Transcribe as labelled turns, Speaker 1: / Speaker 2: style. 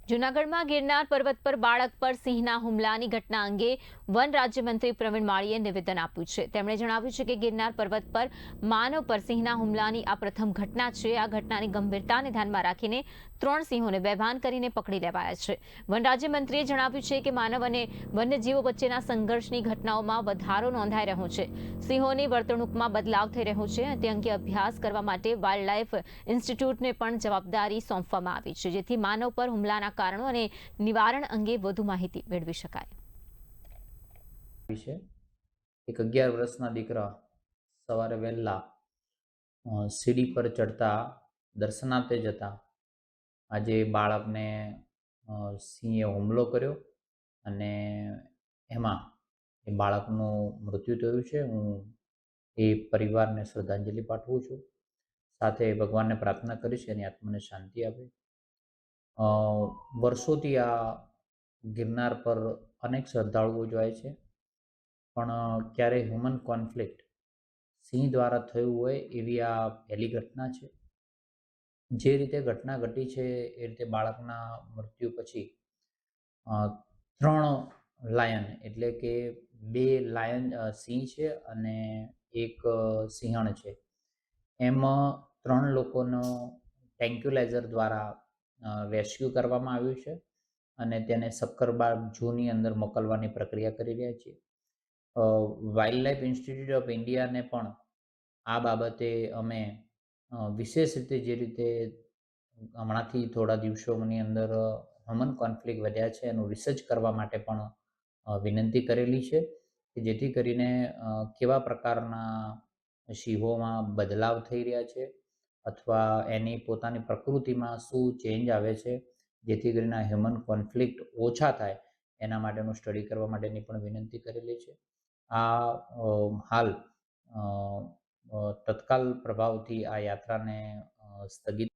Speaker 1: જૂનાગઢમાં ગિરનાર પર્વત પર બાળક પર સિંહના હુમલાની ઘટના અંગે વન રાજ્યમંત્રી પ્રવીણ માળીએ નિવેદન આપ્યું છે. તેમણે જણાવ્યું છે કે ગિરનાર પર્વત પર માનવ પર સિંહના હુમલાની આ પ્રથમ ઘટના છે. આ ઘટનાની ગંભીરતાને ધ્યાનમાં રાખીને 3 સિંહોને બેભાન કરીને પકડી લેવાયા છે. વન રાજ્યમંત્રીએ જણાવ્યું છે કે માનવ અને વન્યજીવો વચ્ચેના સંઘર્ષની ઘટનાઓમાં વધારો નોંધાઈ રહ્યો છે. સિંહોની વર્તણૂકમાં બદલાવ થઈ રહ્યો છે. તે અંગે અભ્યાસ કરવા માટે વાઇલ્ડલાઇફ ઇન્સ્ટિટ્યૂટને પણ જવાબદારી સોંપવામાં આવી છે, જેથી માનવ પર હુમલાના કારણો અને નિવારણ અંગે વધુ માહિતી મેળવી શકાય.
Speaker 2: એક 11 વર્ષના દીકરા સવારે વહેલા સીડી પર ચડતા દર્શનાર્થે જતા આજે બાળકને સિંહે હુમલો કર્યો અને એમાં એ બાળકનું મૃત્યુ થયું છે. હું એ પરિવારને શ્રદ્ધાંજલિ પાઠવું છું. સાથે ભગવાનને પ્રાર્થના કરીશ એની આત્માને શાંતિ આપે. વર્ષોથી આ ગિરનાર પર અનેક શ્રદ્ધાળુઓ જાય છે, પણ ક્યારેય હ્યુમન કોન્ફ્લિક્ટ સિંહ દ્વારા થયું હોય એવી આ પહેલી ઘટના છે. જે રીતે ઘટના ઘટી છે એ રીતે બાળકના મૃત્યુ પછી 3 લાયન એટલે કે 2 લાયન સિંહ છે અને એક સિંહણ છે. એમાં 3 લોકોનો ટ્રેન્ક્યુલાઇઝર દ્વારા રેસ્ક્યુ કરવામાં આવ્યું છે અને તેને સક્કરબાગ ઝૂની અંદર મોકલવાની પ્રક્રિયા કરી રહ્યા છીએ. વાઇલ્ડલાઇફ ઇન્સ્ટિટ્યૂટ ઓફ ઇન્ડિયાને પણ આ બાબતે અમે વિશેષ રીતે જે રીતે હમણાંથી થોડા દિવસોની અંદર હ્યુમન કોન્ફ્લિક્ટ વધ્યા છે એનું રિસર્ચ કરવા માટે પણ વિનંતી કરેલી છે કે જેથી કરીને કેવા પ્રકારના સિંહોમાં બદલાવ થઈ રહ્યા છે અથવા એની પોતાની પ્રકૃતિમાં શું ચેન્જ આવે છે, જેથી કરીને હ્યુમન કોન્ફ્લિક્ટ ઓછા થાય એના માટેનું સ્ટડી કરવા માટેની પણ વિનંતી કરેલી છે. આ હાલ તત્કાલ પ્રભાવથી આ યાત્રાને સ્થગિત